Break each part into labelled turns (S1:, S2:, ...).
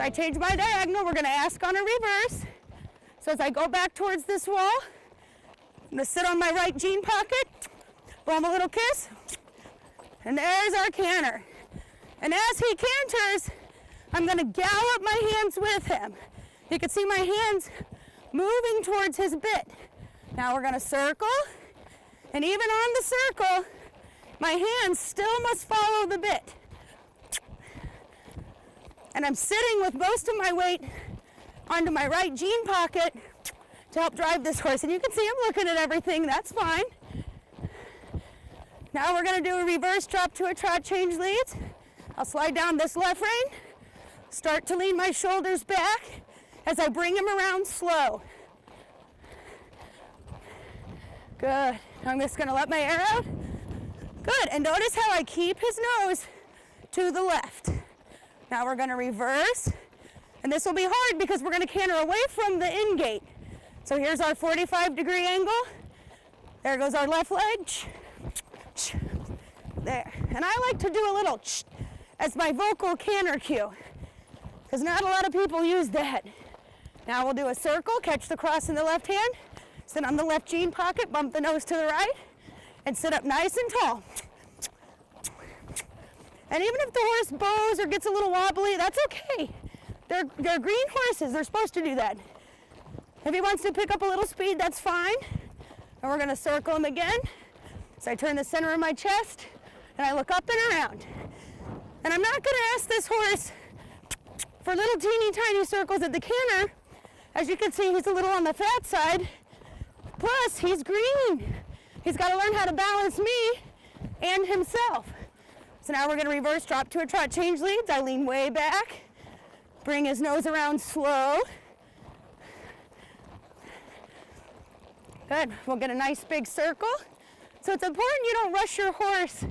S1: So I change my diagonal. We're gonna ask on a reverse. So as I go back towards this wall, I'm gonna sit on my right jean pocket, blow him a little kiss, and there's our canter. And as he canters, I'm gonna gallop my hands with him. You can see my hands moving towards his bit. Now we're gonna circle, and even on the circle, my hands still must follow the bit. And I'm sitting with most of my weight onto my right jean pocket to help drive this horse. And you can see I'm looking at everything, that's fine. Now we're gonna do a reverse drop to a trot, change leads. I'll slide down this left rein, start to lean my shoulders back as I bring him around slow. Good. I'm just gonna let my air out. Good, and notice how I keep his nose to the left. Now we're gonna reverse, and this will be hard because we're gonna canter away from the in gate. So here's our 45-degree angle. There goes our left leg. There, and I like to do a little as my vocal canter cue, because not a lot of people use that. Now we'll do a circle, catch the cross in the left hand, sit on the left jean pocket, bump the nose to the right, and sit up nice and tall. And even if the horse bows or gets a little wobbly, that's okay. They're green horses, they're supposed to do that. If he wants to pick up a little speed, that's fine. And we're gonna circle him again. So I turn the center of my chest, and I look up and around. And I'm not gonna ask this horse for little teeny tiny circles at the canter. As you can see, he's a little on the fat side. Plus, he's green. He's gotta learn how to balance me and himself. So now we're gonna reverse drop to a trot, change leads. I lean way back, bring his nose around slow. Good, we'll get a nice big circle. So it's important you don't rush your horse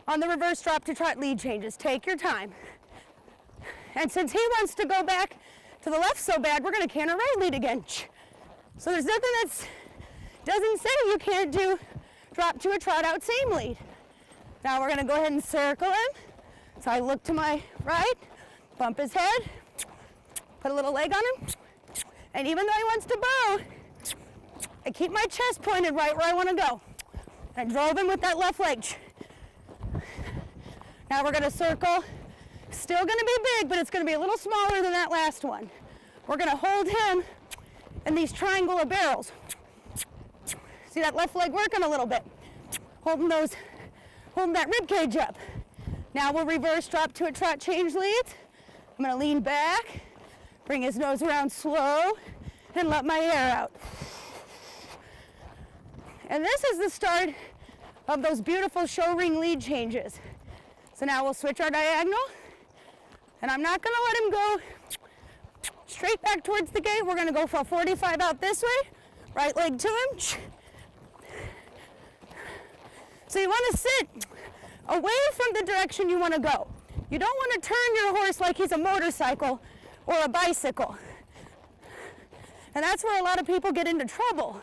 S1: on the reverse drop to trot lead changes. Take your time. And since he wants to go back to the left so bad, we're gonna canter right lead again. So there's nothing that doesn't say you can't do drop to a trot out same lead. Now we're gonna go ahead and circle him. So I look to my right, bump his head, put a little leg on him, and even though he wants to bow, I keep my chest pointed right where I wanna go. I drove him with that left leg. Now we're gonna circle. Still gonna be big, but it's gonna be a little smaller than that last one. We're gonna hold him in these triangle of barrels. See that left leg working a little bit. Holding that rib cage up. Now we'll reverse drop to a trot, change leads. I'm gonna lean back, bring his nose around slow, and let my air out. And this is the start of those beautiful show ring lead changes. So now we'll switch our diagonal, and I'm not gonna let him go straight back towards the gate. We're gonna go for a 45 out this way, right leg to him. So you wanna sit away from the direction you wanna go. You don't wanna turn your horse like he's a motorcycle or a bicycle. And that's where a lot of people get into trouble,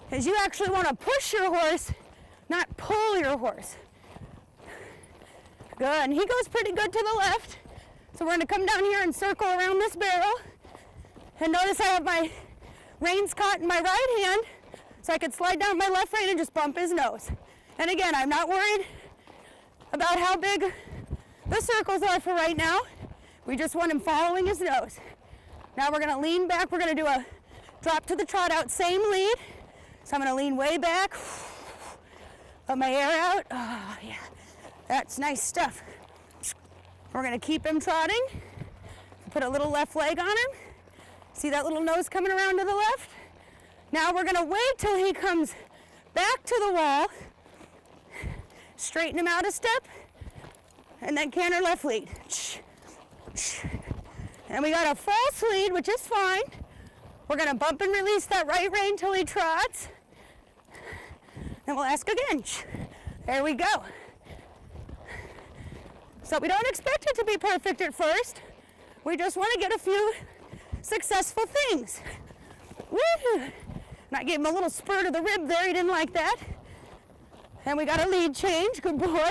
S1: is you actually wanna push your horse, not pull your horse. Good, and he goes pretty good to the left. So we're gonna come down here and circle around this barrel. And notice I have my reins caught in my right hand, so I can slide down my left rein and just bump his nose. And again, I'm not worried about how big the circles are for right now. We just want him following his nose. Now we're gonna lean back. We're gonna do a drop to the trot out, same lead. So I'm gonna lean way back, let my air out. Oh yeah, that's nice stuff. We're gonna keep him trotting. Put a little left leg on him. See that little nose coming around to the left? Now we're gonna wait till he comes back to the wall, straighten him out a step, and then canter left lead. And we got a false lead, which is fine. We're gonna bump and release that right rein till he trots. And we'll ask again. There we go. So we don't expect it to be perfect at first. We just want to get a few successful things. Woo! And I gave him a little spur to the rib there. He didn't like that. And we got a lead change. Good boy.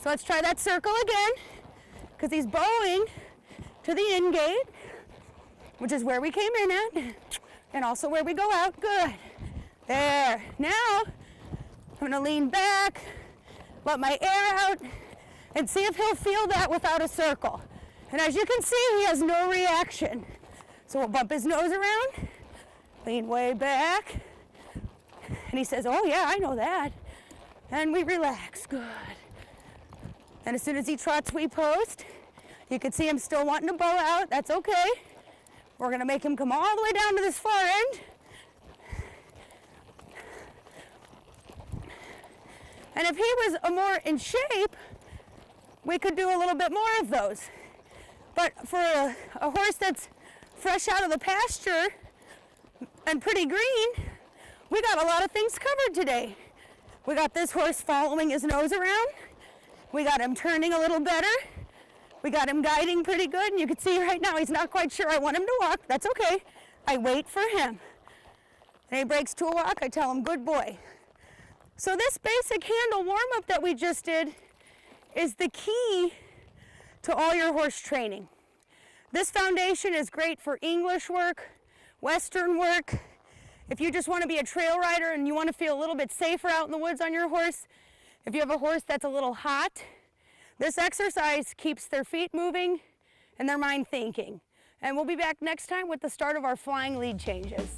S1: So let's try that circle again, because he's bowing to the in gate, which is where we came in at, and also where we go out. Good. There. Now, I'm gonna lean back, let my air out, and see if he'll feel that without a circle. And as you can see, he has no reaction. So we'll bump his nose around, lean way back, and he says, oh yeah, I know that. And we relax, good. And as soon as he trots, we post. You can see him still wanting to bow out, that's okay. We're gonna make him come all the way down to this far end. And if he was more in shape, we could do a little bit more of those. But for a horse that's fresh out of the pasture and pretty green, we got a lot of things covered today. We got this horse following his nose around. We got him turning a little better. We got him guiding pretty good, and you can see right now he's not quite sure I want him to walk. That's okay. I wait for him. And he breaks to a walk, I tell him, good boy. So this basic handle warm-up that we just did is the key to all your horse training. This foundation is great for English work, Western work. If you just want to be a trail rider and you want to feel a little bit safer out in the woods on your horse, if you have a horse that's a little hot, this exercise keeps their feet moving and their mind thinking. And we'll be back next time with the start of our flying lead changes.